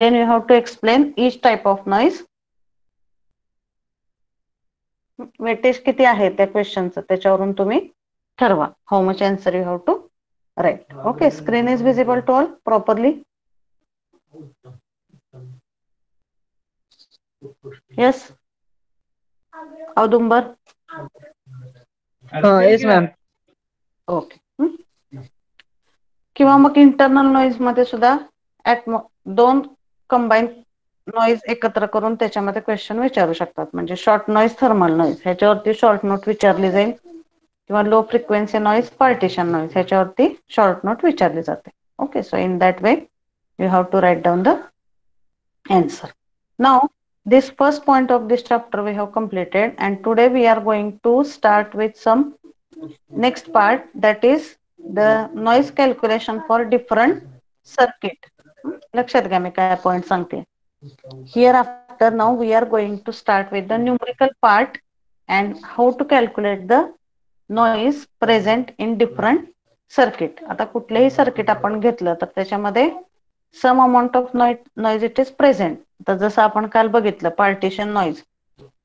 then you have to explain each type of noise. Weightage किती आहे त्या क्वेश्चनचं त्याच्यावरून तुम्ही ठरवा. How much answer you have to write. Okay, screen is visible to all properly. Yes Audumbar. Yes ma'am. Okay. किंवा मग internal noise मध्ये सुद्धा दोन कंबाईन नॉइज एकत्र करून त्याच्यामध्ये क्वेश्चन विचारू शकतात. म्हणजे शॉर्ट नॉइज, थर्मल नॉइज ह्याच्यावरती शॉर्ट नोट विचारली जाईल किंवा low frequency noise, partition noise ह्याच्यावरती शॉर्ट नोट विचारली जाते. Okay, so in that way you have to write down the answer. Now this first point of this chapter we have completed, and today we are going to start with some next part, that is the noise calculation for different circuit. लक्षात घ्या मी काय point सांगते. Hereafter now we are going to start with the numerical part and how to calculate the noise present in different circuit. आता कुठलेही circuit आपण घेतलं तर त्याच्यामध्ये some amount of noise it is present. तर जसं आपण काल बघितलं पार्टिशन नॉइज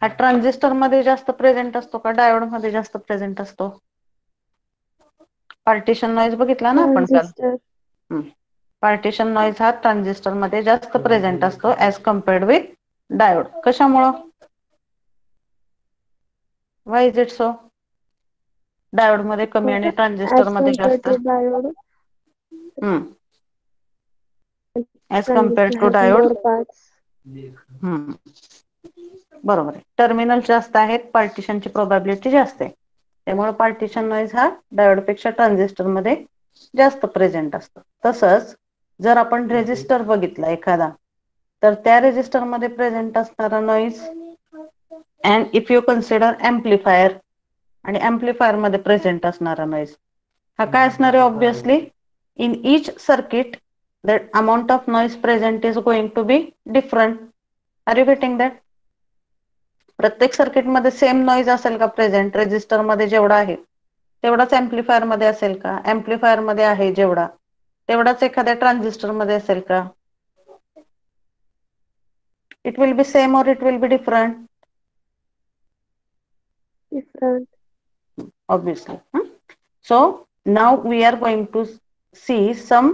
हा ट्रान्झिस्टर मध्ये जास्त प्रेझेंट असतो का डायोड मध्ये जास्त प्रेझेंट असतो? पार्टिशन नॉइज बघितला ना आपण काल. पार्टिशन नॉइज हा ट्रान्झिस्टर मध्ये जास्त प्रेझेंट असतो ऍज कम्पेअर्ड विथ डायोड. कशामुळं? Why is it so? Diode मध्ये कमी आणि ट्रान्झिस्टर मध्ये जास्त. As compared to diode. बरोबर आहे. टर्मिनल जास्त आहेत, पार्टिशनची प्रोबॅबिलिटी जास्त आहे. त्यामुळे पार्टिशन नॉइज हा डायोड पेक्षा ट्रान्झिस्टर मध्ये जास्त प्रेझेंट असतो. तसंच जर आपण रेजिस्टर बघितला एखादा तर त्या रेजिस्टर मध्ये प्रेझेंट असणारा noise and if you consider amplifier आणि एम्प्लिफायर मध्ये प्रेझेंट असणारा नॉइज हा काय असणार आहे? Obviously in each circuit that amount of noise present is going to be different. Are you getting that? प्रत्येक सर्किट मध्ये सेम नॉइज असेल का प्रेझेंट? रेजिस्टर मध्ये जेवढा आहे तेवढाच एम्प्लिफायर मध्ये असेल का? एम्प्लिफायर मध्ये आहे जेवढा तेवढाच एखाद्या ट्रान्झिस्टर मध्ये असेल का? इट विल बी सेम और it will be different? Different. Obviously. So now we are going to see some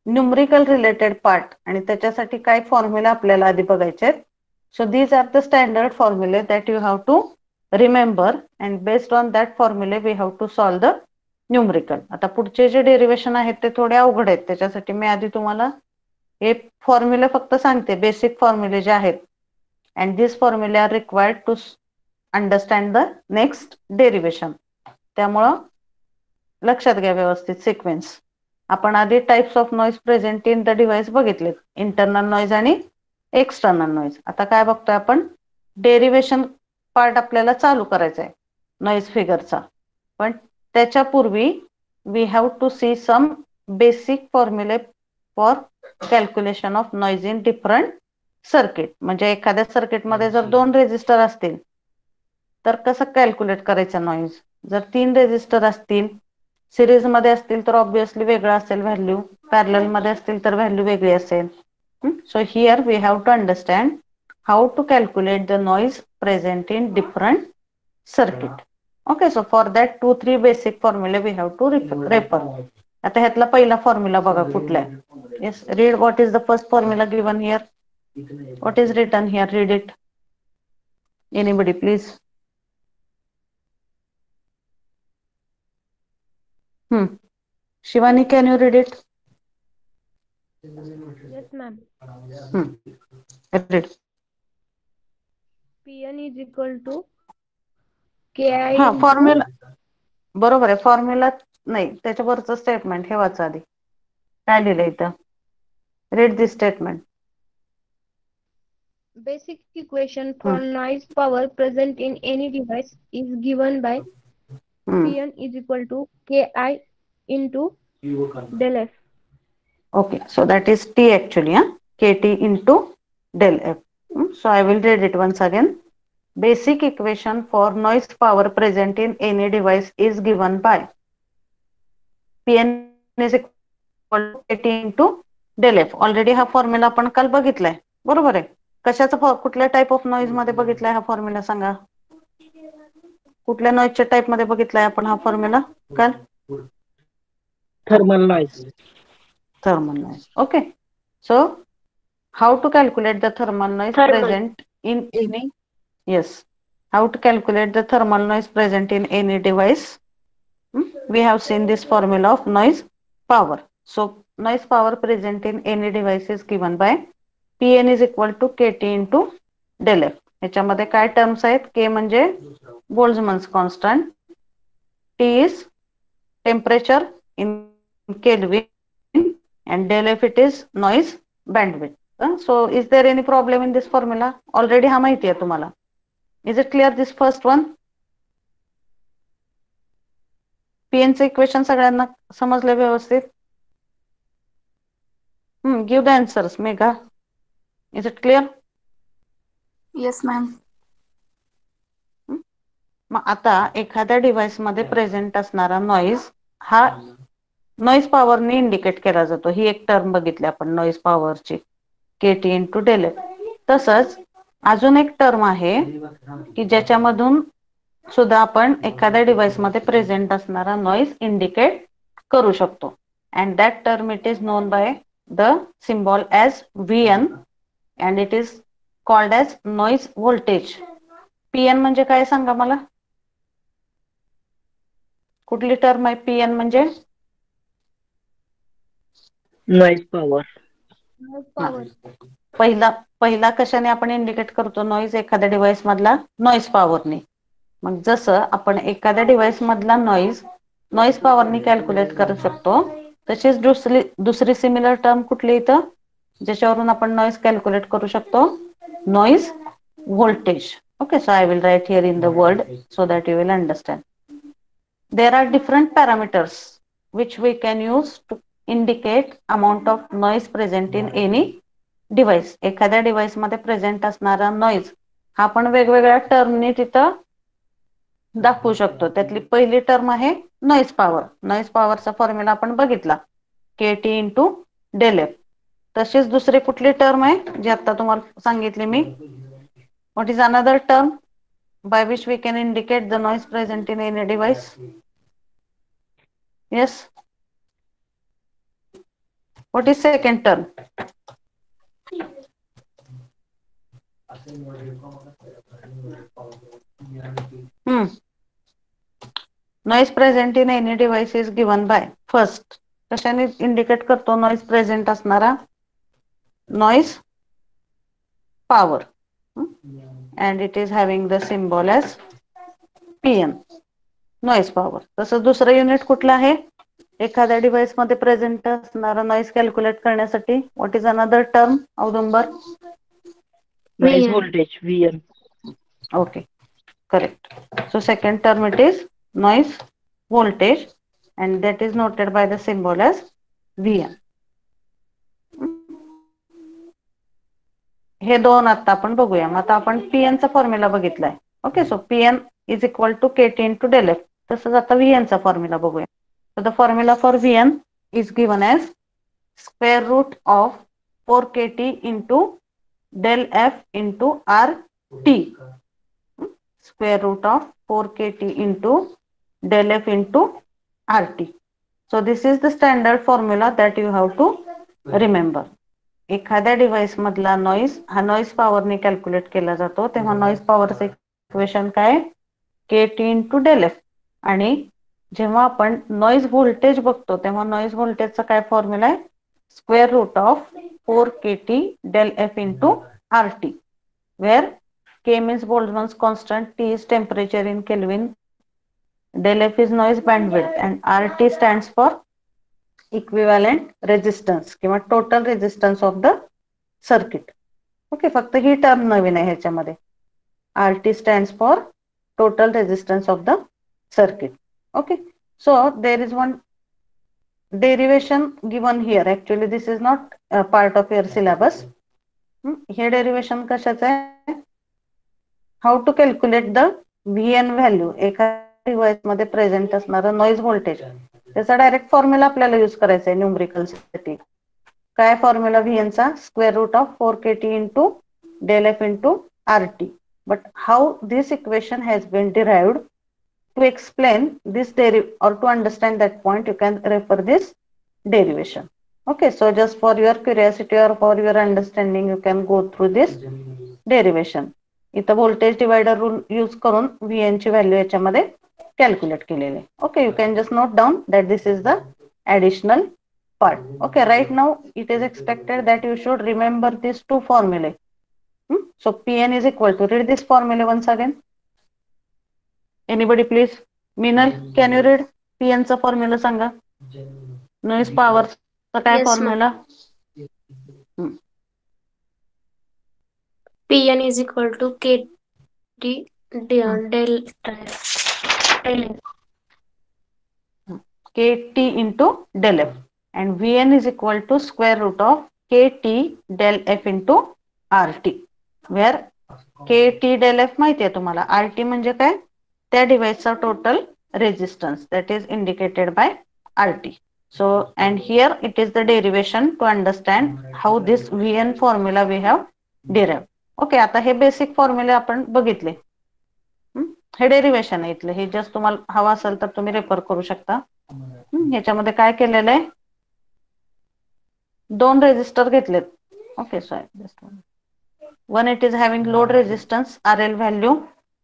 numerical related part आणि त्याच्यासाठी काय फॉर्म्युला आपल्याला आधी बघायचे आहेत. So these are the standard फॉर्म्युले that you have to remember and based on that फॉर्म्युले we have to solve the numerical. आता पुढचे जे डेरिवेशन आहेत ते थोडे अवघड आहेत. त्याच्यासाठी मी आधी तुम्हाला हे फॉर्म्युले फक्त सांगते, बेसिक फॉर्म्युले जे आहेत. अँड दिस फॉर्म्युले are required to understand the next derivation. त्यामुळं लक्षात घ्या व्यवस्थित सिक्वेन्स. आपण आधी types of noise present in the device बघितले, इंटरनल नॉइज आणि एक्सटर्नल नॉइज. आता काय बघतोय आपण? डेरिवेशन पार्ट आपल्याला चालू करायचा आहे नॉइज फिगरचा. पण त्याच्यापूर्वी we have to see some basic फॉर्म्युले for calculation of noise in different circuit. म्हणजे एखाद्या सर्किटमध्ये जर 2 रेजिस्टर असतील तर कसं कॅल्क्युलेट करायचं नॉइज? जर 3 रेजिस्टर असतील, सिरीज मध्ये असतील तर ऑब्विसली वेगळं असेल व्हॅल्यू, पॅरलल मध्ये असतील तर व्हॅल्यू वेगळी असेल. So here we have to understand how to calculate the noise present in different circuit. Okay, so for that 2-3 basic फॉर्म्युले वी हॅव टू रेफर. आता ह्यातला पहिला फॉर्म्युला बघा कुठला आहे. Yes, read what is the first formula given here. What is written here? Read it. Anybody please. Shivani, can you read it? Yes, ma'am. Read. Pn is equal to Ki हा into formula बरोबर आहे. Formula नाही, त्याच्यावरचं statement हे वाचा आधी. काय लिहिलं इथं? Read this statement. basic equation for noise power present in any device is given by Pn is equal to Ki into del F. Okay, so that is T actually, Kt into del F. So I will read it once again. Basic equation for noise power present in any device is given by Pn is equal to Kt into del F. Already हा formula आपण काल बघितलाय, बरोबर आहे. कशाचा कुठल्या type of noise मध्ये बघितलाय हा फॉर्म्युला सांगा. कुठल्या नॉईजच्या टाईप मध्ये बघितलाय आपण हा फॉर्म्युला काल. Thermal noise. Thermal noise. Okay. So how to calculate the thermal noise present in any, yes, how to calculate the thermal noise present in any device. We have seen this formula of noise power. So noise power present in any device is given by Pn is equal to Kt into del F. याच्यामध्ये काय terms आहेत. K म्हणजे बोल्ट्झमन्स constant, T is temperature in Kelvin, and del F it is noise bandwidth. So is there any problem in this formula? Already हा माहिती आहे तुम्हाला. Is it clear this first one? Pn चे equation सगळ्यांना समजले व्यवस्थित? Give the answers, Megha. Is it clear? Yes, ma'am. मग आता एखाद्या डिव्हाइस मध्ये प्रेझेंट असणारा नॉइज हा नॉइज पॉवरने इंडिकेट केला जातो. ही एक टर्म बघितली आपण नॉइज पॉवरची, केटी इंटू डेल एफ. तसंच अजून एक टर्म आहे की ज्याच्यामधून सुद्धा आपण एखाद्या डिव्हाइस मध्ये प्रेझेंट असणारा नॉइज इंडिकेट करू शकतो. And that term it is known by the symbol as VN and it is called as noise voltage. PN म्हणजे काय सांगा मला. कुठली टर्म आहे PN म्हणजे? Noise power. पहिला कशाने आपण इंडिकेट करतो नॉइज? एखाद्या डिव्हाइस मधला नॉइज पॉवरने. मग जसं आपण एखाद्या डिव्हाइस मधला नॉइज पॉवरने कॅल्क्युलेट करू शकतो, तशीच दुसरी सिमिलर टर्म कुठली इथं ज्याच्यावरून आपण नॉइज कॅल्क्युलेट करू शकतो? Noise voltage. Okay, so I will write here in the word so that you will understand. There are different parameters which we can use to indicate amount of noise present in any device. एखाद्या device मध्ये present असणारा noise हा आपण वेगवेगळ्या टर्मने तिथं दाखवू शकतो. त्यातली पहिली टर्म आहे नॉइज पॉवर. नॉइज पॉवरचा फॉर्म्युला आपण बघितला, केटी इंटू डेल एफ. तशीच दुसरी कुठली टर्म आहे जी आता तुम्हाला सांगितली मी? What is another term by which we can indicate the noise present in any device? Yes. What is second term? Noise present in any device is given by first. कशाने indicate करतो noise present असणारा? Noise power. And it is having the symbol as PN, noise power. तसं दुसरं unit कुठलं आहे एखाद्या device मध्ये present असणारा नॉइज कॅल्क्युलेट करण्यासाठी? What is another term Audumbar? Noise voltage, VN. Okay, correct. So second term it is noise voltage and that is noted by the symbol as VN. हे दोन आता आपण बघूया. मग आता आपण PN चा फॉर्म्युला बघितलाय. Okay, so PN is equal to KT into del F. तसंच आता VN चा फॉर्म्युला बघूया. So the formula for VN is given as square root of 4KT into del F into RT. Square root of 4KT into del F into RT. So this is the standard formula that you have to remember. एखाद्या device मधला noise हा noise पॉवरने calculate केला जातो, तेव्हा noise पॉवरचं equation काय? KT into del F. आणि जेव्हा आपण नॉइज व्होल्टेज बघतो तेव्हा नॉइज व्होल्टेजचा काय फॉर्म्युला आहे? Square root of 4KT del F into RT, where K means Boltzmann's constant, T is temperature in Kelvin, del F is noise bandwidth and RT stands for equivalent resistance किंवा total resistance of the circuit. Okay, फक्त ही term नवीन आहे ह्याच्यामध्ये. RT stands for total resistance of the circuit. Okay, so there is one derivation given here. Actually this is not a part of your syllabus. हे derivation कशाचं आहे? How to calculate the VN value. एखाद्या device मध्ये present असणारा noise voltage त्याचा direct formula आपल्याला use करायचा आहे न्यूमरिकल साठी. काय फॉर्म्युला VN चा square root of 4KT into del F into RT. But how this equation has been derived, to explain this or to understand that point, you can refer this derivation. Okay, so just for your curiosity or for your understanding, you can go through this derivation. इथं voltage divider rule use करून VN ची value याच्यामध्ये calculate केलेली आहे. Okay, you can just note down that this is the additional part. Okay, right now it is expected that you should remember these two formulae. So Pn is equal to, read this formula once again. Anybody please? Minal, can you read Pn चा formula सांगा. Noise power चा काय Yes, ma'am. Formula? Pn is equal to KT del F. KT into del F, and Vn is equal to square root of KT del F into RT, where KT del F माहिती आहे तुम्हाला, RT म्हणजे काय, त्या डिव्हाइसचा total resistance, that is indicated by RT. So and here it is the derivation to understand how this Vn formula we have derived. Okay, आता हे basic फॉर्म्युले आपण बघितले. हे डेरिवेशन आहे इथलं, हे जस्ट तुम्हाला हवा असेल तर तुम्ही रेफर करू शकता. याच्यामध्ये काय केलेलं आहे, दोन रेजिस्टर घेतलेत. Okay, sorry, one it is having load resistance RL value,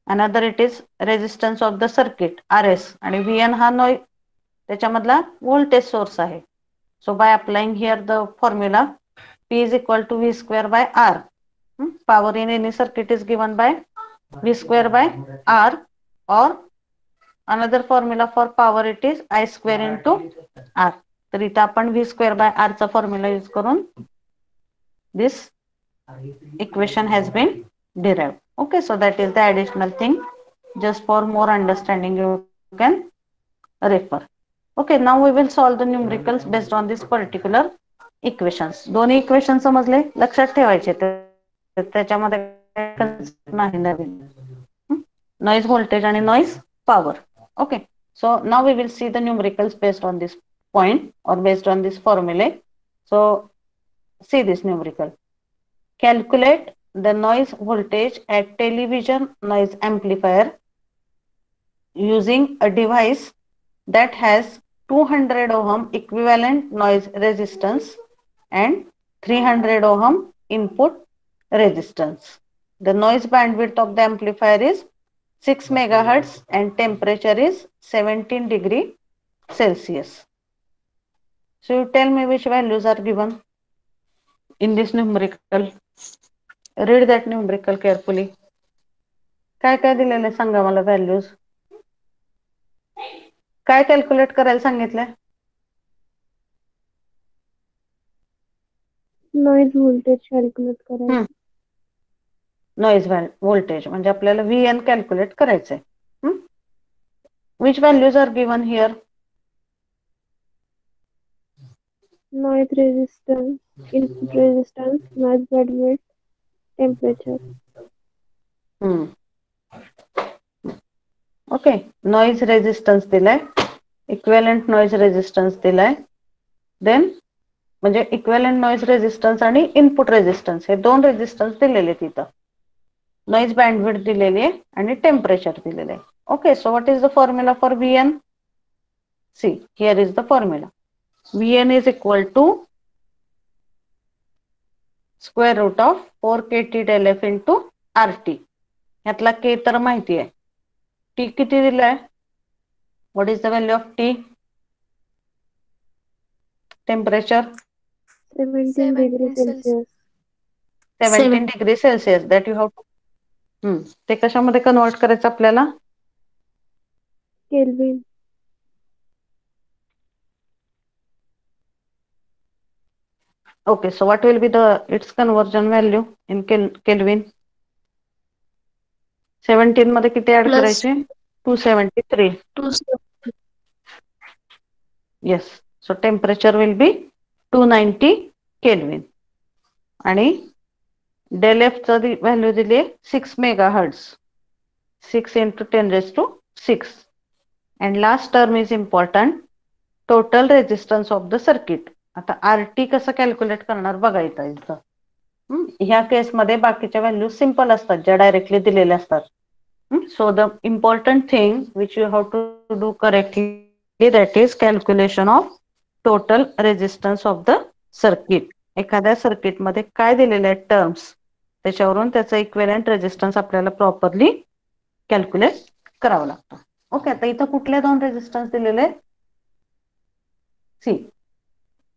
another it is resistance of the circuit RS, आणि VN हा नॉइज त्याच्यामधला व्होल्टेज सोर्स आहे. So by applying here the formula, P is equal to V square by R. Power in any circuit is given by V square by R, or another formula for power it is I square into R. तर इथं आपण V square by R चा formula use करून this equation has been derived. Okay, so that is the additional thing. Just for more understanding you can refer. Okay, now we will solve the numericals based on this particular equations. दोन्ही equation समजले, लक्षात ठेवायचे, त्याच्यामध्ये नाही नवीन. Noise voltage and noise power. Okay, so now we will see the numericals based on this point or based on this formula. So see this numerical. Calculate the noise voltage at television noise amplifier using a device that has 200 ohm equivalent noise resistance and 300 ohm input resistance. The noise bandwidth of the amplifier is 6 megahertz and temperature is 17 degree Celsius. So you tell me which values are given in this numerical. Read that numerical carefully. काय काय दिलेले सांगा मला values. काय calculate करायला सांगितलंय? Noise voltage calculate करायचं. Noise voltage म्हणजे आपल्याला VN कॅल्क्युलेट करायचंय. Which values are given here? Noise resistance, input resistance, noise bandwidth, temperature. Okay, noise resistance दिलाय, इक्विव्हॅलंट नॉइज रेजिस्टन्स दिलाय, देन म्हणजे इक्विव्हॅलंट नॉइज रेजिस्टन्स आणि इनपुट रेजिस्टन्स हे दोन रेजिस्टन्स दिलेले तिथं. नॉइज बँडविड्थ दिलेली आहे आणि टेम्परेचर दिलेलं आहे. Okay, so what is the formula for VN? See, here is the formula. VN is equal to square root of 4KT del F into RT. यातला K तर माहिती आहे. T किती दिलाय? What is the value of T? Temperature 17 degree Celsius. 17 degree Celsius that you have to, ते कशामध्ये convert करायचं आपल्याला? Kelvin. Okay, so what will be its conversion value in Kelvin? 17 मध्ये किती ऍड Plus करायचे? 273. 270. Yes, so temperature will be 290 Kelvin. आणि del F चा value दिली 6 megahertz. 6 into 10 raised to 6. And last term is important. Total resistance of the circuit. आता RT कसं calculate करणार बघायचं इथं. ह्या केसमध्ये बाकीच्या व्हॅल्यू सिंपल असतात ज्या डायरेक्टली दिलेल्या असतात. So the important thing which you have to do correctly, that is calculation of total resistance of the circuit. एखाद्या सर्किट मध्ये काय दिलेले आहेत टर्म्स त्याच्यावरून त्याचा इक्विव्हॅलेंट रेजिस्टन्स आपल्याला प्रॉपरली कॅल्क्युलेट करावा लागतो. ओके, आता इथं कुठले दोन रेजिस्टन्स दिलेले आहेत? See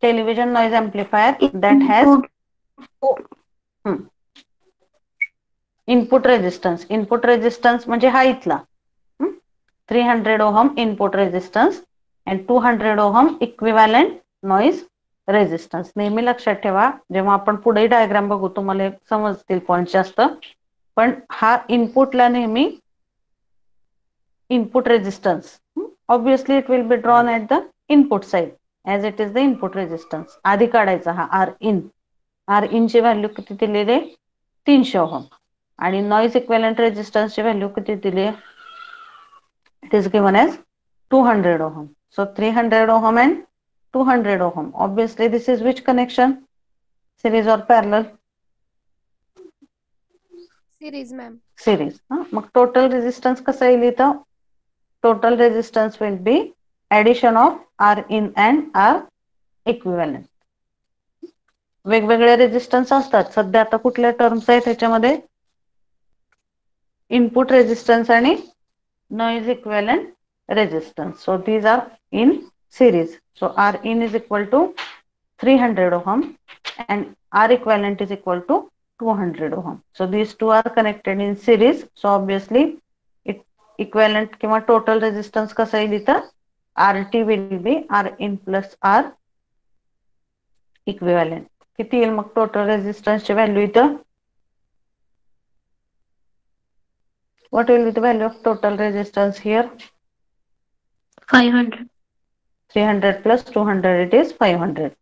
television noise amplifier that has input resistance म्हणजे हा इथला 300 ohm input resistance and 200 ohm equivalent noise resistance. नेहमी लक्षात ठेवा, जेव्हा आपण पुढे डायग्राम बघू तुम्हाला समजतील पॉइंट जास्त, पण हा इनपुटला नेहमी input resistance obviously it will be drawn at the input side as it is the input resistance. आधी काढायचा हा आर इन ची व्हॅल्यू किती दिलेली आहे? 300 ओहम. आणि नॉइज इक्विव्हॅलेंट रेजिस्टन्सची व्हॅल्यू किती दिली आहे? It is given as 200 ohm. So 300 ohm and 200 ohm. Obviously this is which connection? Series or parallel? Series, ma'am. Series. मग total resistance कसं येईल इथं? Total resistance will be addition of R in and R equivalent. वेगवेगळे resistance असतात. सध्या आता कुठल्या terms आहेत त्याच्यामध्ये? इनपुट रेजिस्टन्स आणि noise equivalent resistance. So these are in series. So R in is equal to 300 ohm and R equivalent is equal to 200 ohm. So these two are connected in series. So obviously it equivalent किंवा total resistance कसा येईल इथं? RT will be R in plus R equivalent. किती येईल मग total resistance ची value इथं? What will be the value of total resistance here? 500. 300 plus 200, it is 500.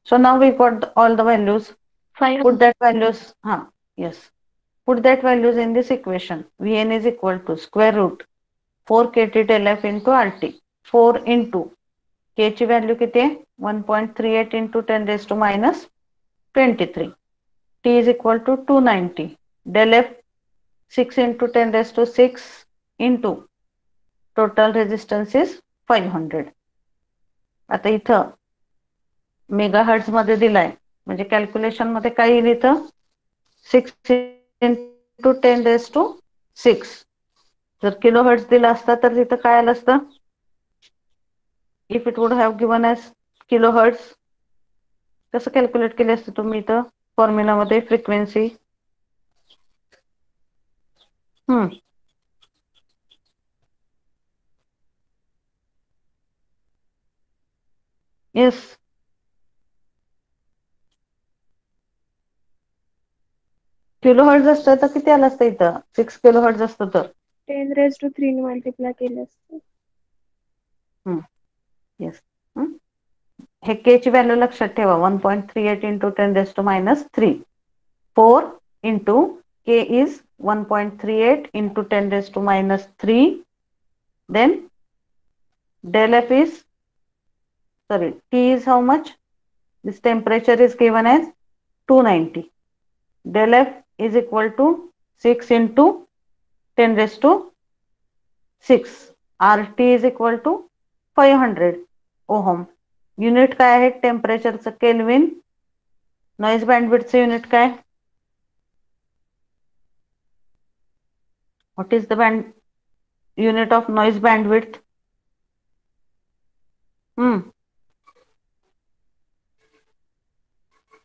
So now we got all the values. 500. Put that values, yes. Put that values in this equation. Vn is equal to square root 4 kT del F into RT. 4 into K ची value किती आहे? 1.38 into 10 raised to minus 23. T is equal to 290. Del F 6 into 10 raised to 6 into total resistance is 500. आता इथं megahertz मध्ये दिलाय म्हणजे calculation मध्ये काय येईल इथं? 6 into 10 raised to 6. जर किलोहर्ट्झ दिला असता तर तिथं काय आलं असतं? If it would have given as kilohertz, कसं कॅल्क्युलेट केले असते तुम्ही इथं फॉर्म्युला मध्ये फ्रिक्वेन्सी? येस, किलोहर्ट्झ असतं तर किती आलं असतं इथं? 6 किलोहर्ट्झ असतं तर 10 raised to 3 ने मल्टिप्लाय केलं असतं. येस. हे के ची व्हॅल्यू लक्षात ठेवा. 1.38 into 10 raised to minus 3. 4 into k is 1.38 into 10 raised to minus 3. Then del F is, sorry, T is how much? This temperature is given as 290. Del F is equal to 6 into 10 raised to 6. RT is equal to 500 ohm. Unit काय आहे टेम्परेचरचं? Kelvin. Noise बँडविड्थचं unit काय? What is the unit of noise bandwidth?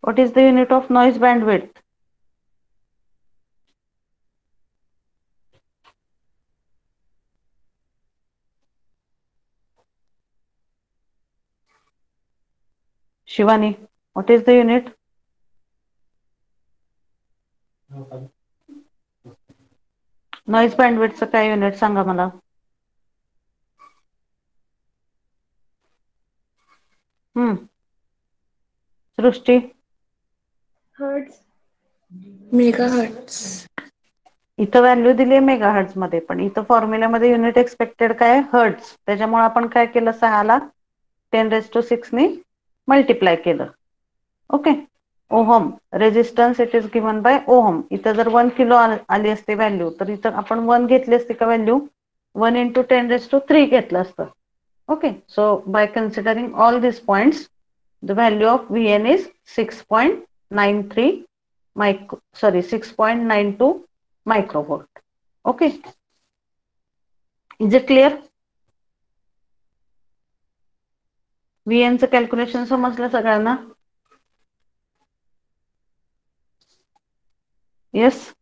What is the unit of noise bandwidth? Shivani, what is the unit? Noise बँडविड्थचं काय unit सांगा मला. Srushti? Hertz. Megahertz. इथं value दिली आहे मेगाहर्ट्झ मध्ये, पण इथं फॉर्म्युल्यामध्ये युनिट एक्सपेक्टेड काय? हर्ट्झ. त्याच्यामुळे आपण काय केलं? 6 ला 10 raised to 6 ने मल्टिप्लाय केलं. Okay. Ohm resistance it is given by ohm. इथं जर 1 किलो आली असते व्हॅल्यू तर इथं आपण 1 घेतली असते का व्हॅल्यू 1 into 10⁻³ घेतलं असतं. Okay, so by considering all these points, the value of Vn is 6.93 6.92 microvolt. Okay, is it clear? Vn चं कॅल्क्युलेशन समजलं सगळ्यांना? Yes.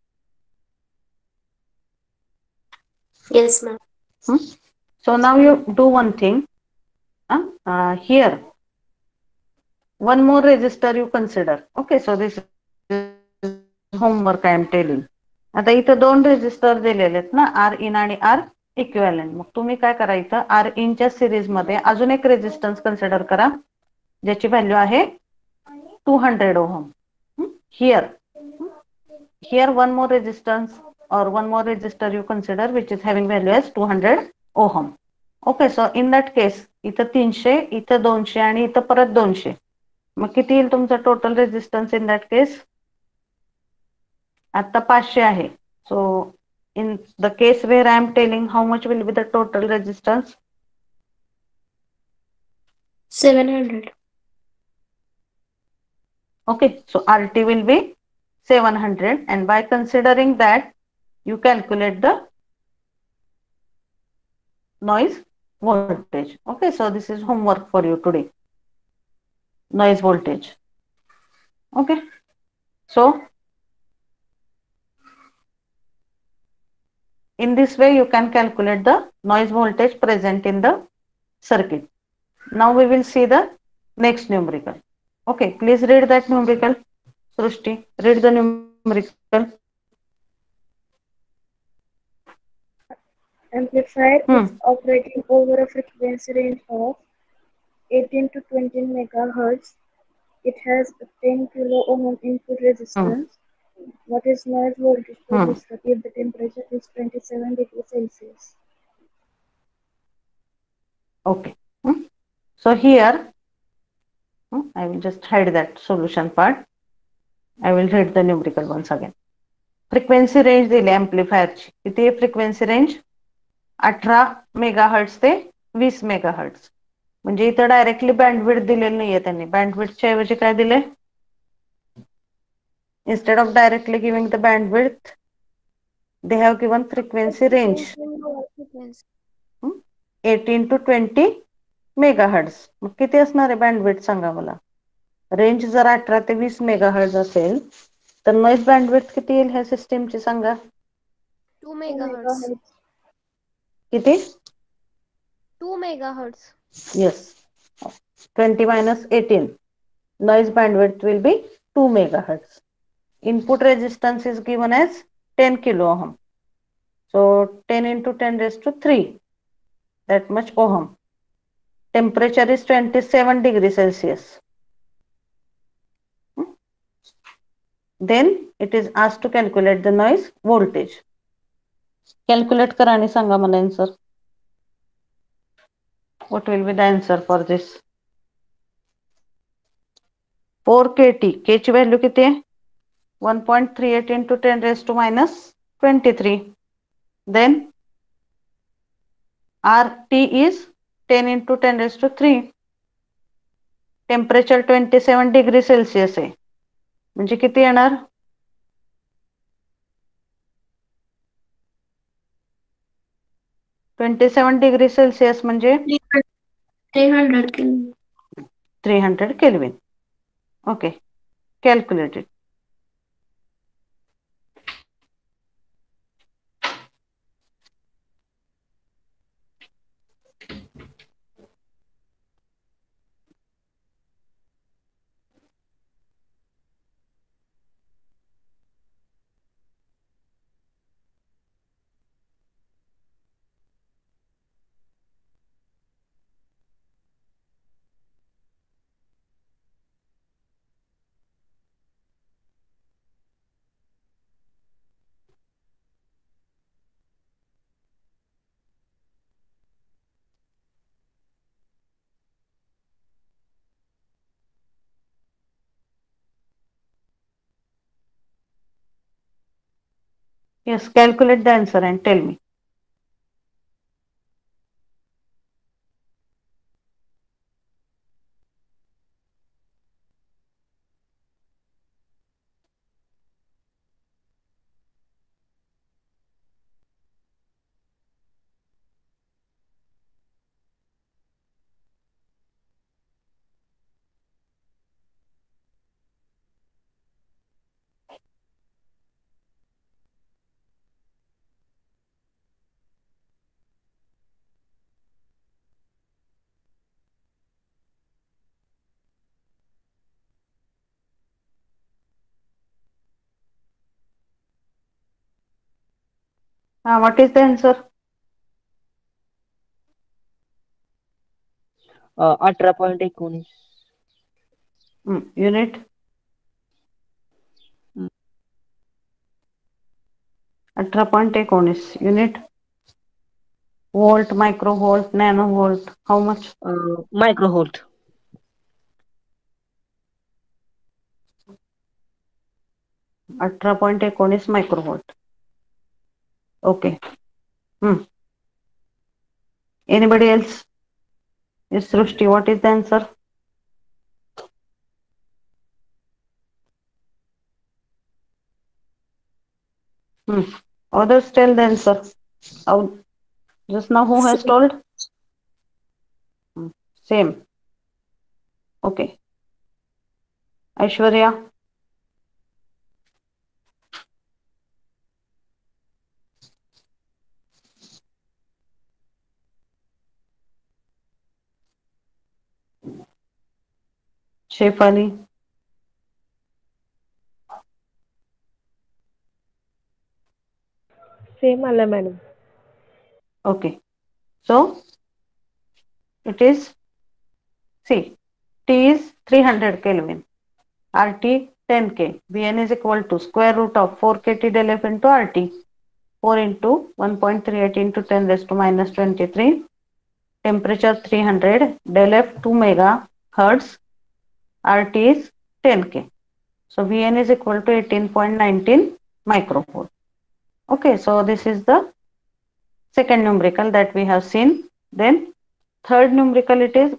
Yes, ma'am. So now you do one thing. Here one more resistor you consider. Okay, so this is homework I am telling. आता इथं 2 resistor दिलेले आहेत ना, are in आणि R equivalent. मग तुम्ही काय करायचं, आर इनच्या सिरीज मध्ये अजून एक रेजिस्टन्स कन्सिडर करा ज्याची व्हॅल्यू आहे 200 ohm. Here one more resistance or one more resistor you consider which is having value as 200 ohm. Okay, so in that case इथं 300, इथं 200 आणि इथं परत 200. मग किती येईल तुमचा टोटल रेजिस्टन्स इन दॅट केस? आता 500 आहे. So in the case where I am telling, how much will be the total resistance? 700. Okay, so RT will be 700, and by considering that you calculate the noise voltage. Okay, so this is homework for you today. Noise voltage. Okay, so in this way you can calculate the noise voltage present in the circuit. Now we will see the next numerical. Okay, please read that numerical. Srushti, read the numerical. Amplifier is operating over a frequency range of 18 to 20 megahertz. It has a 10 kilo ohm input resistance. What is noise voltage for this if the temperature is 27 degrees Celsius? Okay. So here I will just hide that solution part. I will read the numerical once again. Frequency range दिली amplifier ची. किती frequency range? 18 megahertz ते 20 megahertz. म्हणजे इथं directly bandwidth दिलेली नाहीये त्यांनी. बँडविड्थच्या ऐवजी काय दिले? Instead of directly giving the bandwidth, they have given frequency range 18 to 20 megahertz. मग किती असणार आहे बँडविड्थ सांगा मला? रेंज जर 18 ते 20 मेगाहर्ट्ज असेल तर नॉइज बँडविड्थ किती येईल ह्या सिस्टीमची सांगा? 2 megahertz. किती? 2 megahertz. Yes. 20 minus 18. Noise bandwidth will be 2 megahertz. Input resistance is given as 10 kilo ohm. So 10 into 10⁻³, that much ohm. Temperature is 27 degrees Celsius. Then it is asked to calculate the noise voltage. Calculate करा आणि सांगा मला answer. What will be the answer for this? 4 kT. K ची value किती आहे? 1.38 into 10⁻⁻23. Then RT is 10 into 10⁻³. Temperature 27 degree Celsius आहे. म्हणजे किती येणार? 27 degree Celsius म्हणजे 300 Kelvin. 300 Kelvin. Okay, calculate it. Yes, calculate the answer and tell me. What is the answer? 18.19. Unit? 18.19 unit? Volt, microvolt, nanovolt, how much? Microvolt. 18.19 microvolt. Okay. Anybody else? Yes, Srushti, what is the answer? Others tell the answer. Just now who has told? Same. Okay. Aishwarya? Shefali? Same आला madam. Okay. So, it is, see, T is 300 Kelvin, RT 10K, Vn is equal to square root of 4kT del F into RT, 4 into 1.38 into 10 raised to minus 23, temperature 300, del F 2 megahertz, RT is 10K. So, Vn is equal to 18.19 microvolt. Okay, so this is the second numerical that we have seen. Then third numerical, it is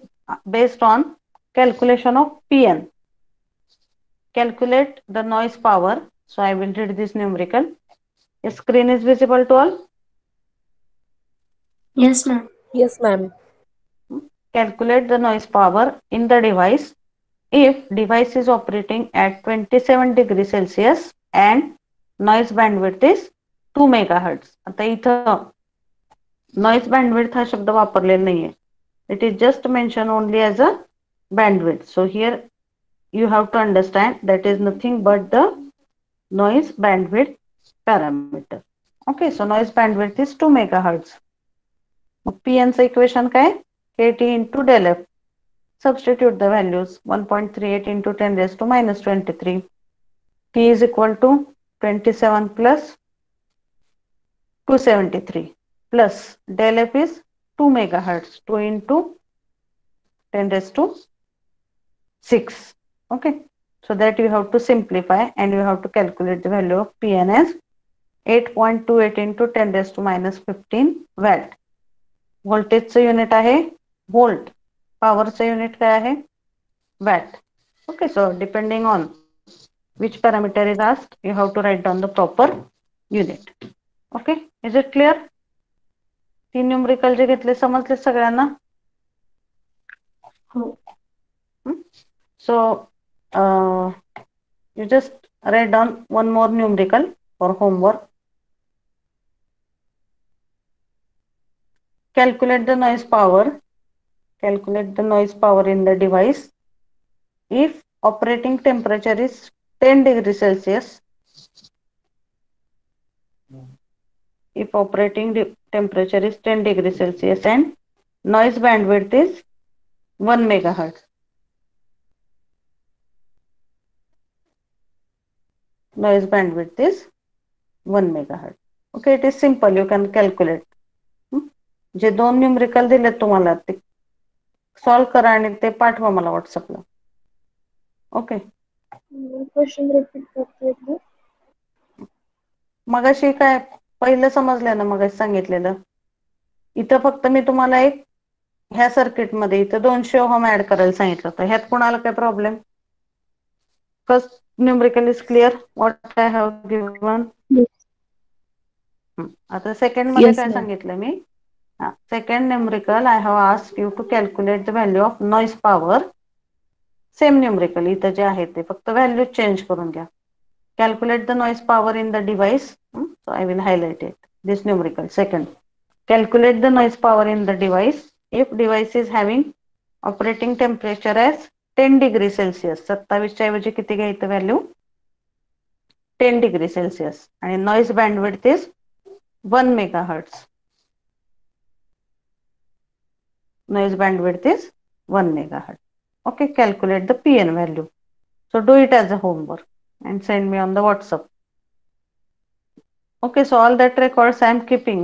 based on calculation of Pn. Calculate the noise power. So I will read this numerical. The screen is visible to all. Yes, ma'am. Yes, ma'am. Calculate the noise power in the device if device is operating at 27 degrees Celsius and noise bandwidth is 2 megahertz. आता इथं noise bandwidth हा शब्द वापरलेला नाहीये. It is just mentioned only as a bandwidth. So here you have to understand that is nothing but the noise bandwidth parameter. Okay, so noise bandwidth is 2 megahertz. Pn equation काय? Kt into del F. Substitute the values 1.38 into 10 raised to minus 23. P is equal to 27 plus 273 plus del F is 2 megahertz. 2 into 10 raised to 6. Okay, so that you have to simplify and you have to calculate the value of Pn as 8.28 into 10 raised to minus 15 watt. व्होल्टेजचं unit आहे volt, पॉवरचं unit काय आहे watt. Okay, so depending on which parameter is asked, you have to write down the proper unit. Okay, is it clear? तीन numerical जे घेतले समजले सगळ्यांना? So you just write down one more numerical for homework. Calculate the noise power. Calculate the noise power in the device if operating temperature is 10 degrees Celsius. If operating temperature is 10 degrees Celsius and noise bandwidth is 1 megahertz. Noise bandwidth is 1 megahertz. Okay, it is simple. You can calculate. जे दोन numerical दिलेत तुम्हाला ते solve करा आणि ते पाठवा मला व्हॉट्सअपला. ओके, Question repeat करते हैं. मगाशी काय पहिलं समजलं ना, मगाशी सांगितलेलं. इथं फक्त मी तुम्हाला एक ह्या सर्किट मध्ये इथं 200 ओहम ऍड करायला सांगितलं होतं. ह्यात कोणाला काय problem? First numerical is clear what I have given. आता सेकंड मध्ये Yes, काय ma'am. सांगितलं मी? Second numerical I have asked you to calculate the value of noise power. Same numerical इथं जे आहे ते फक्त व्हॅल्यू चेंज करून घ्या. Calculate the noise power in the device. So I will highlight it. This numerical. Second, calculate the noise power in the device if device is having operating temperature as 10 degree Celsius. 27 च्या ऐवजी किती घ्यायचं value? 10 degree Celsius. आणि noise bandwidth is 1 megahertz. Noise bandwidth is 1 megahertz. Okay, calculate the PN value. So do it as a homework and send me on the WhatsApp. Okay, so all that records I am keeping,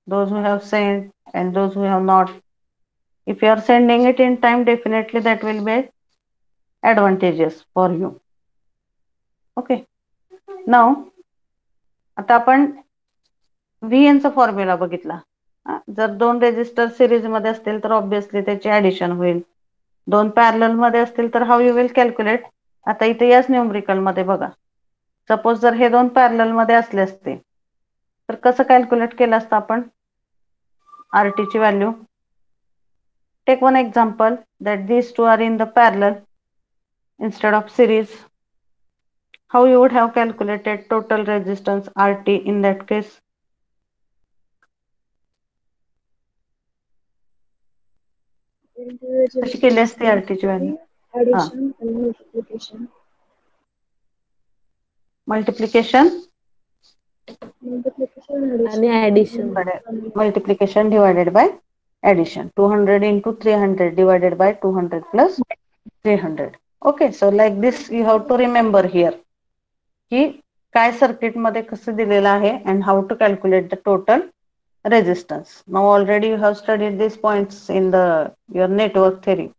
those who have sent and those who have not. If you are sending it in time, definitely that will be advantageous for you. Okay, now आता आपण VN चा formula बघितला. जर 2 resistor series मध्ये असतील तर obviously त्याची addition होईल. 2 पॅरलल मध्ये असतील तर हाऊ यू विल कॅल्क्युलेट. आता इथे याच न्यूमरिकल मध्ये बघा, सपोज जर हे 2 पॅरलल मध्ये असले असते तर कसं कॅल्क्युलेट केलं असतं आपण RT ची value. Take one example that these two are in the parallel instead of series. How you would have calculated total resistance RT in that case? कशी केली असते RT ची value? Addition and multiplication. Multiplication आणि addition. multiplication divided by addition. 200 into 300 divided by 200 plus 300. Okay, so like this you have to remember here की काय circuit मध्ये कसं दिलेलं आहे and how to calculate the total resistance. Now already you have studied these points in your network theory.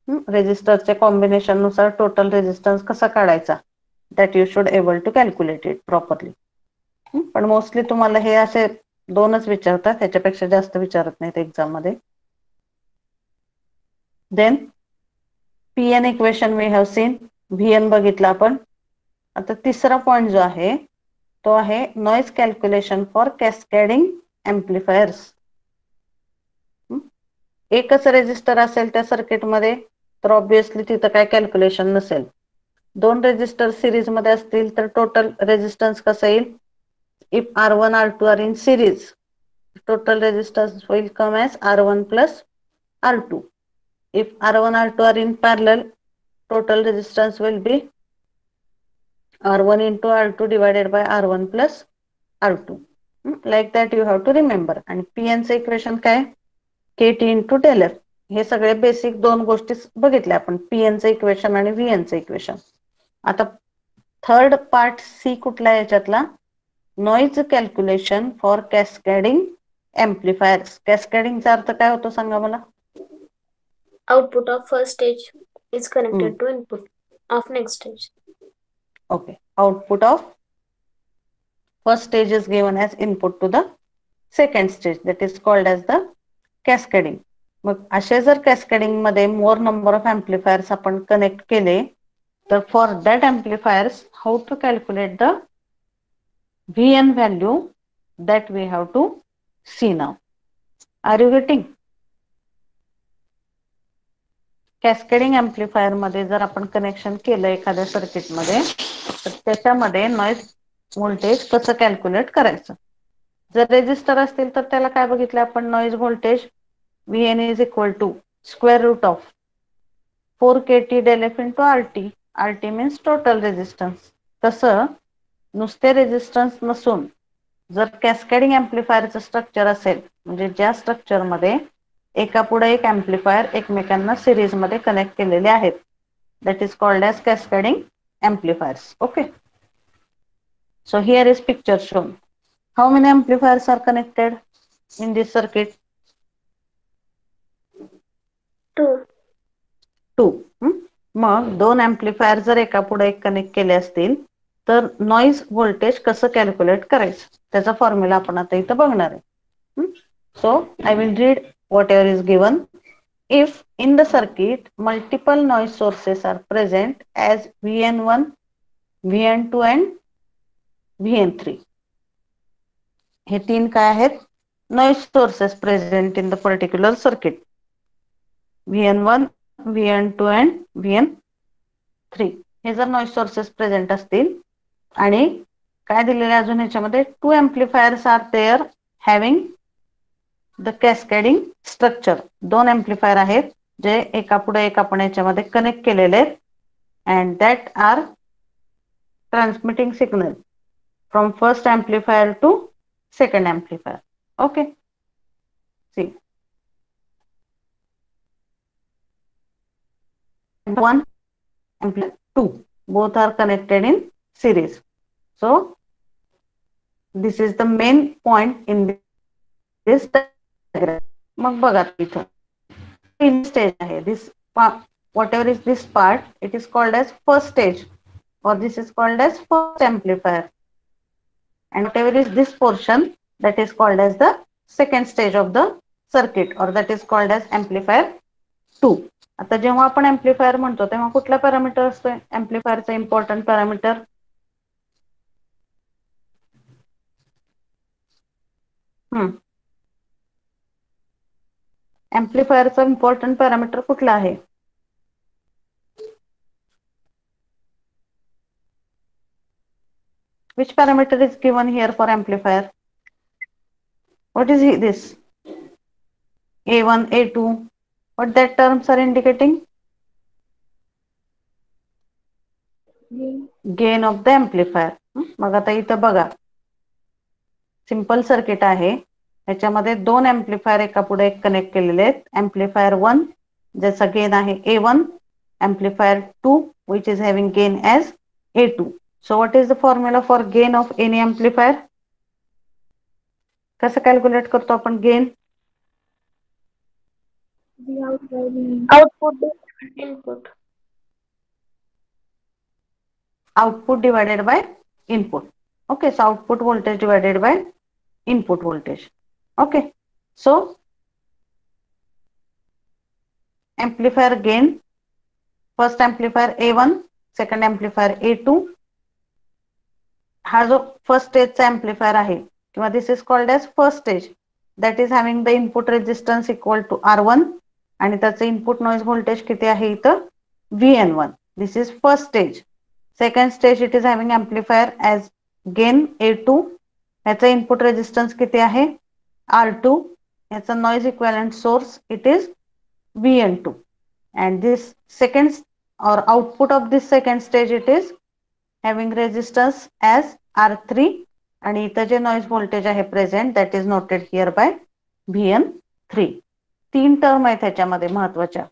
रेजिस्टरच्या combination नुसार total resistance कसा काढायचा, that you should able to calculate it properly. पण मोस्टली तुम्हाला हे असे 2च विचारतात, त्याच्यापेक्षा जास्त विचारत नाहीत एक्झाम मध्ये. Then PN equation we have seen, VN बघितलं आपण. आता तिसरा पॉइंट जो आहे तो आहे नॉइज कॅल्क्युलेशन फॉर कॅस्केडिंग एम्प्लिफायर्स. एकच रेजिस्टर असेल त्या सर्किट मध्ये तर ऑब्विसली तिथं काय कॅल्क्युलेशन नसेल. 2 रेजिस्टर सिरीज मध्ये असतील तर टोटल रेजिस्टन्स कसं येईल? If R1 R2 are in series, total resistance will come as R1 plus R2. If R1 R2 are in parallel, total resistance will be R1 into R2 divided by R1 plus R2. Like that you have to remember. आणि PN चे equation काय? KT into del F. हे सगळे basic 2 गोष्टी बघितल्या आपण, PN चे equation आणि VN चे इक्वेशन. आता थर्ड पार्ट C कुठला आहे याच्यातला? Noise calculation for cascading amplifiers. कॅस्केडिंगचा अर्थ काय होतो सांगा मला? Output of first stage is connected to input of next stage. Okay, output of first stage is given as input to the second stage, that is called as the cascading. मग असे जर cascading मध्ये मोर number of एम्प्लिफायर्स आपण connect केले तर for that amplifiers how to calculate the VN value that we have to see now. Are you getting? Cascading amplifier मध्ये जर आपण कनेक्शन केलं एखाद्या सर्किट मध्ये तर त्याच्यामध्ये नॉइज व्होल्टेज कसं कॅल्क्युलेट करायचं. जर रेजिस्टर असतील तर त्याला काय बघितलं आपण? Noise voltage VN is equal to square root of 4 KT del F into RT. RT means total resistance. तसं नुसते रेजिस्टन्स नसून जर कॅस्केडिंग एम्प्लिफायरचं स्ट्रक्चर असेल, म्हणजे ज्या स्ट्रक्चर मध्ये एका पुढे एक एम्प्लिफायर एकमेकांना सिरीज मध्ये कनेक्ट केलेले आहेत, that is called as cascading amplifiers. Okay, so here is picture shown. How many amplifiers are connected in this circuit? 2. 2. मग 2 एम्प्लिफायर जर एका पुढे एक कनेक्ट केले असतील तर नॉईज व्होल्टेज कसं कॅल्क्युलेट करायचं त्याचा फॉर्म्युला आपण आता इथं बघणार आहे. So I will read whatever is given. If in the circuit multiple noise sources are present as VN1, VN2 and VN3. हे 3 काय आहेत? Noise sources present in the particular circuit. VN1, VN2 and VN3 हे जर noise sources present असतील आणि काय दिलेले अजून ह्याच्यामध्ये 2 amplifiers are there having the cascading structure. 2 amplifier आहेत जे एका पुढे एक आपण याच्यामध्ये कनेक्ट केलेले आहेत and that are transmitting signal from first amplifier to second amplifier. Okay, see 1 amplifier 2 both are connected in series. So this is the main point in this diagram. मग बघा इथं तीन स्टेज आहे. this whatever is this part, it is called as first stage or this is called as first amplifier, and whatever is this portion, that is called as the second stage of the circuit or that is called as amplifier 2. आता जेव्हा आपण amplifier म्हणतो तेव्हा कुठला parameter असतो एम्प्लिफायरचा important parameter? एम्प्लिफायरचा important parameter कुठला आहे? Which parameter is given here for amplifier? What is this? A1, A2. What that terms are indicating? Gain of the amplifier. मग आता इथं बघा सिंपल सर्किट आहे. याच्यामध्ये 2 एम्प्लिफायर एका पुढे एक कनेक्ट केलेले आहेत. एम्प्लिफायर 1 ज्याचा गेन आहे A1, amplifier 2 which is having gain as A2. So what is the formula for gain of any amplifier? कसं कॅल्क्युलेट करतो आपण gain? Output input. Output divided by input. Okay, so output voltage divided by input voltage. Okay, so amplifier gain, first amplifier A1, second amplifier A2. हा जो first स्टेजचा amplifier आहे किंवा this is called as first stage, that is having the input resistance equal to R1 आणि त्याचं input noise voltage किती आहे इथं? VN1. This is first stage. Second stage it is having amplifier as gain A2. याचा input resistance किती आहे? R2. याचा noise equivalent source it is VN2. and this second or output of this second stage it is having resistance as R3 आणि इथं जे noise voltage आहे present that is noted here by VN3. 3 term आहेत त्याच्यामध्ये महत्वाच्या.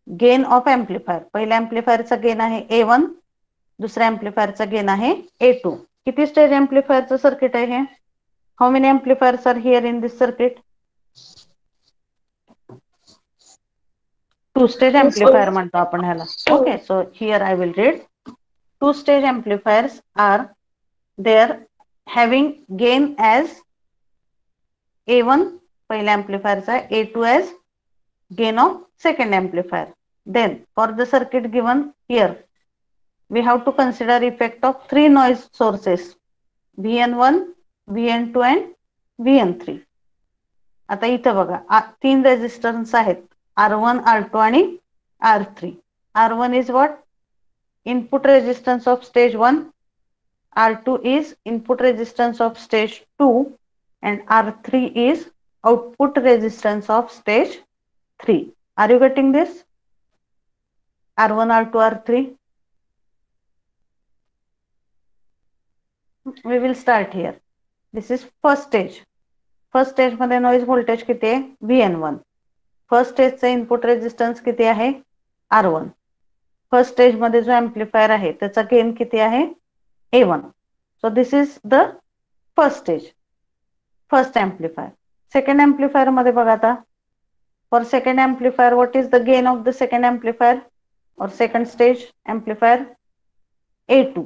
Gain of amplifier, पहिल्या एम्प्लिफायरचा gain आहे A1, दुसऱ्या एम्प्लिफायरचा गेन आहे A2. किती स्टेज एम्प्लिफायरचं सर्किट आहे हे? How many amplifiers are here in this circuit? 2 stage amplifier म्हणतो आपण ह्याला. Okay, so here I will read 2 stage amplifiers are there having gain as A1 पहिल्या एम्प्लिफायरचा, A2 as gain of second amplifier. Then for the circuit given here we have to consider effect of 3 noise sources VN1, VN2 and VN3. आता इथं बघा 3 resistance आहेत R1, R2 आणि R3. R1 is what? Input resistance of stage 1. R2 is input resistance of stage 2 and R3 is output resistance of stage 3. Are you getting this? R1, R2, R3. We will start here. This is first stage. First stage मध्ये noise voltage किती आहे? VN1. First स्टेजचा input resistance किती आहे? R1. First stage मध्ये जो amplifier आहे त्याचा gain किती आहे? A1. So this is the first stage, first amplifier. Second amplifier मध्ये बघा आता for second amplifier what is the gain of the second amplifier और second stage amplifier? A2.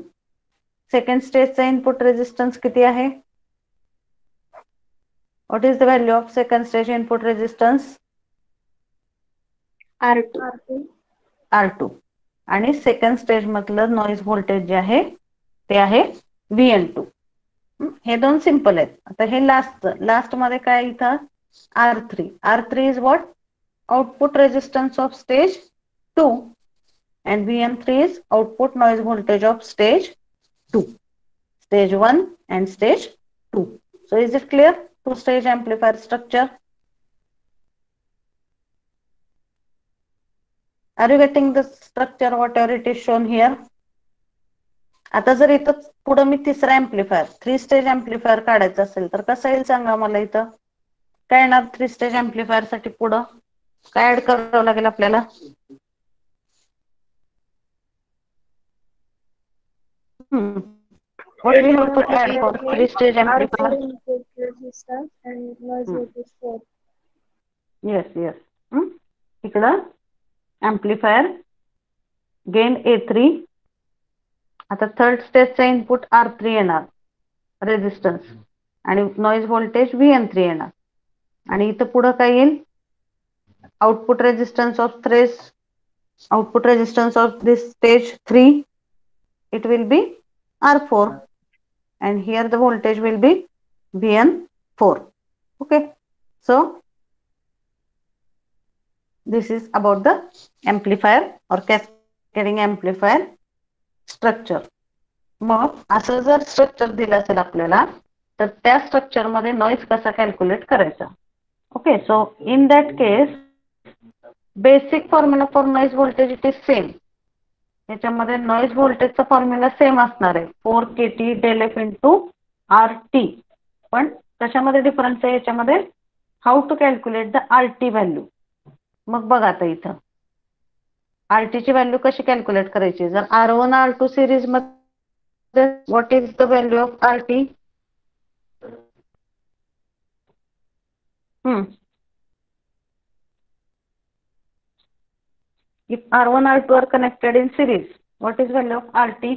Second स्टेजचा इनपुट रेजिस्टन्स किती आहे? What is the value of second stage input resistance? R2. R2. R2. आणि second stage मधलं noise voltage जे आहे ते आहे VN2. हे दोन सिंपल आहेत. आता हे लास्ट मध्ये काय इथं R3. R3 is what? Output resistance of stage 2 and VN3 is output noise voltage of stage 2, stage 1 and stage 2. So is it clear? Two stage amplifier structure. Are you getting the structure whatever it is shown here? आता जर इथं पुढे मी तिसरा amplifier 3 stage amplifier काढायचा असेल तर कसं येईल सांगा मला. इथं काय येणार 3 स्टेज एम्प्लिफायर साठी? पुढं काय ऍड करावं लागेल आपल्याला? What we have to add for 3 stage amplifier? R4 input resistance and noise voltage 4. Yes. इकडं एम्प्लिफायर गेन A3. आता थर्ड स्टेजचा इनपुट R3 येणार रेजिस्टन्स आणि नॉइज व्होल्टेज VN3 येणार. आणि इथं पुढं काय येईल? Output resistance of this stage 3. It will be R4 and here the voltage will be VN4. Okay, so this is about the amplifier or cascading amplifier structure. मग असं जर स्ट्रक्चर दिलं असेल आपल्याला तर त्या स्ट्रक्चर मध्ये नॉइज कसा कॅल्क्युलेट करायचा? Okay, so in that case basic formula for noise voltage it is same. याच्यामध्ये नॉइज व्होल्टेजचा फॉर्म्युला सेम असणार आहे 4kT del F into RT. पण कशामध्ये डिफरन्स आहे याच्यामध्ये? How to calculate the RT value. मग बघा आता इथं RT ची व्हॅल्यू कशी कॅल्क्युलेट करायची? जर R1 R2 सिरीज मध्ये what is the value of RT? If R1 R2 are connected in series, what is value of RT?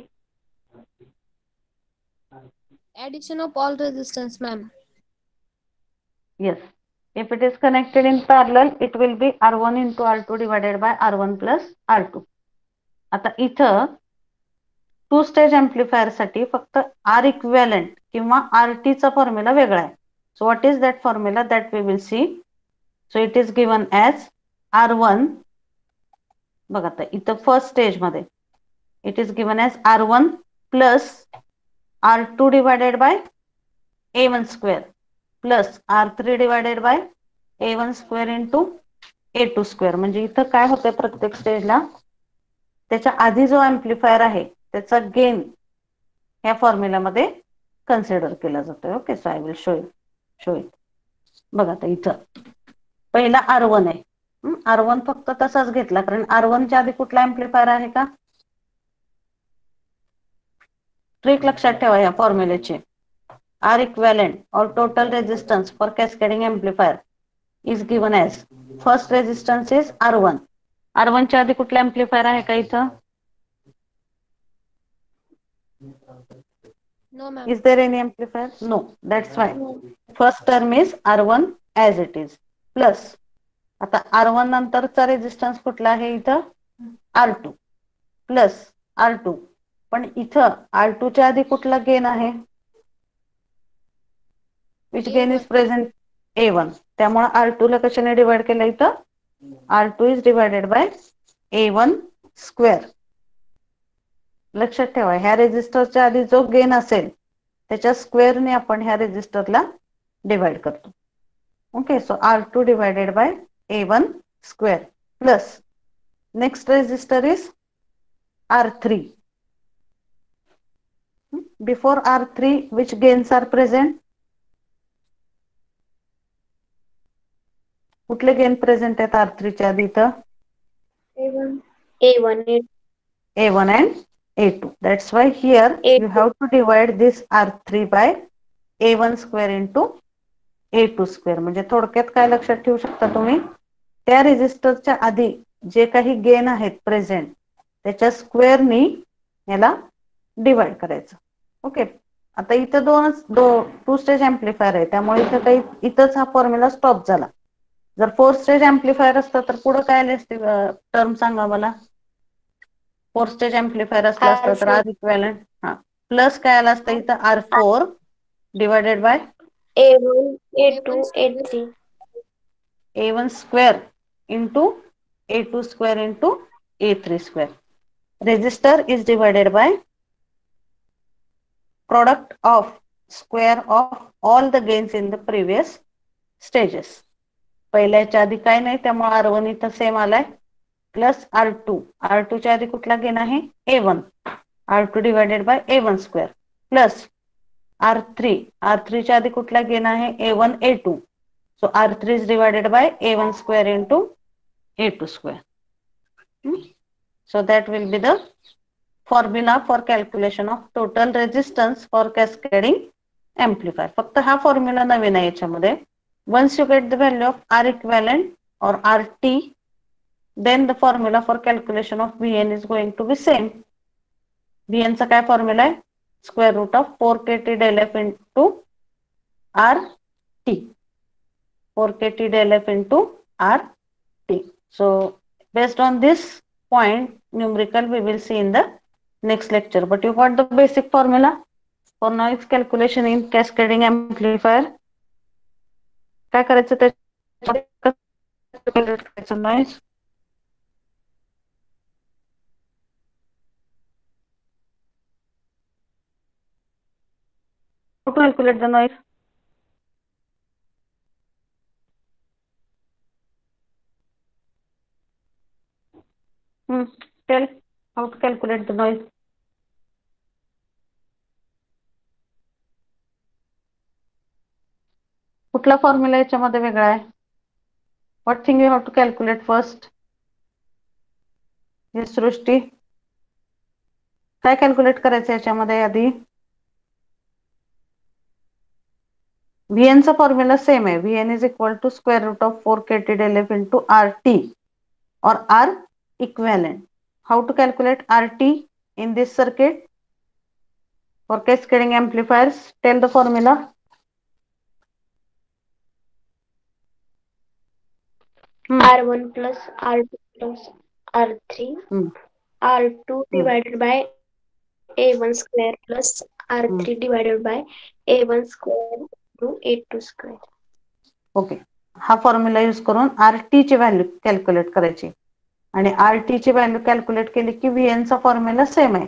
Addition of all resistance, ma'am. Yes. If it is connected in parallel, it will be R1 into R2 divided by R1 plus R2. आता इथं two stage amplifier साठी फक्त R equivalent किंवा RT चा formula वेगळा आहे. So what is that formula that we will see. So it is given as R1. बघा आता इथं फर्स्ट स्टेज मध्ये it is given as R1 plus R2 divided by A1 square plus R3 divided by A1 स्क्वेअर into A2 square. म्हणजे इथं काय होतंय प्रत्येक स्टेजला त्याच्या आधी जो एम्प्लिफायर आहे त्याचा गेन ह्या फॉर्म्युलामध्ये कन्सिडर केला जातोय. Okay, so I will show it. बघा आता इथं पहिला R1 आहे. R1 फक्त तसाच घेतला कारण R1 च्या आधी कुठला एम्प्लिफायर आहे का? ट्रिक लक्षात ठेवा या फॉर्म्युलेची. R equivalent or total resistance for cascading amplifier is given as first resistance is R1. R1 च्या आधी कुठला एम्प्लिफायर आहे का इथं? No, ma'am. Is there any amplifier? No. That's why first term is R1 as it is plus आता R1 नंतरचा resistance कुठला आहे इथं? R2 plus R2. पण इथं R2 च्या आधी कुठला गेन आहे? Which gain is present? A1. त्यामुळे R2 ला कशाने डिवाइड केलं इथं? R2 is divided by A1 square. लक्षात ठेवा ह्या रेजिस्टरच्या आधी जो गेन असेल त्याच्या स्क्वेअरने आपण ह्या रेजिस्टरला डिवाइड करतो. Okay, so R2 divided by A1 square plus next resistor is R3. Before R3 which gains are present? कुठले गेन प्रेझेंट आहेत R3 च्या आधी इथं? A1. A1 and A2. That's why here you have to divide this R3 by A1 square into A2 square. म्हणजे थोडक्यात काय लक्षात ठेवू शकता तुम्ही? त्या रेजिस्टरच्या आधी जे काही गेन आहेत प्रेझेंट त्याच्या स्क्वेअरनी याला डिवाइड करायचं. ओके. आता इथं टू स्टेज एम्प्लिफायर आहे, त्यामुळे इथंच हा फॉर्म्युला स्टॉप झाला. जर 4 स्टेज एम्प्लिफायर असतं तर पुढे काय आले असते टर्म सांगा मला. 4 स्टेज एम्प्लिफायर असलं असतं तर R4 आर इक्वॅलंट प्लस काय आलं असतं इथं R4 divided by A1 A2 A3 A1 square into A2 square into A3 square. Resistor is divided by product of square of all the gains in the previous stages. पहिल्याच्या आधी काय नाही, त्यामुळे R1 इथं सेम आलाय plus R2 च्या आधी कुठला गेन आहे A1 R2 divided by A1 square plus R3 च्या आधी कुठला गेन आहे A1 A2. So R3 is divided by A1 square into A2 square. So that will be the formula for calculation of total resistance for cascading amplifier. फक्त हा formula नवीन आहे याच्यामध्ये. Once you get the value of R equivalent or RT, then the formula for calculation of Vn is going to be same. Vn चा काय formula आहे square root of 4kT del F into RT. 4kT del F into RT. So based on this point, numerical we will see in the next lecture. But you got the basic formula for noise calculation in cascading amplifier. काय करायचं त्याच्यामध्ये noise. How to calculate the noise? Tell how to calculate the noise. कुठला formula याच्यामध्ये वेगळा आहे? What thing you have to calculate first? हे सृष्टी काय calculate करायचं याच्यामध्ये आधी? Vn चा फॉर्म्युला सेम आहे. Vn is equal to square root of 4kT del F into RT or R equivalent. How to calculate RT in this circuit for cascading amplifiers? Tell the formula. R1 plus R2 plus R3 R2 divided by A1 square plus R3 divided by A1 square to A2 square. Okay. हा formula use करून RT ची value calculate करायची आणि RT ची value calculate केली की Vn चा formula same आहे.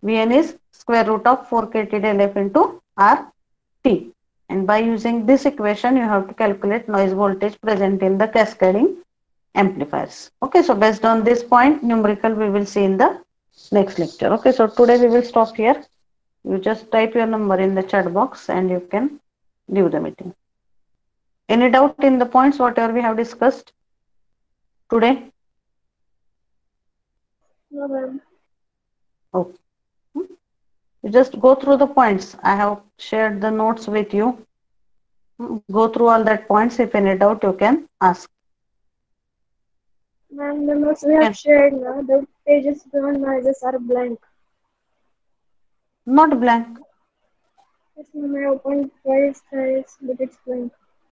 Vn is square root of 4kT del F into RT. And by using this equation, you have to calculate noise voltage present in the cascading amplifiers. Okay, so based on this point, numerical we will see in the next lecture. Okay, so today we will stop here. You just type your number in the chat box and you can leave the meeting. Any doubt in the points whatever we have discussed today? No, ma'am. Okay. You just go through the points. I have shared the notes with you. Go through all that points. If any doubt, you can ask. Ma'am, the notes we have shared now, the pages beyond noises are blank. Not blank. Yes, ma'am, I opened twice, but it's blank.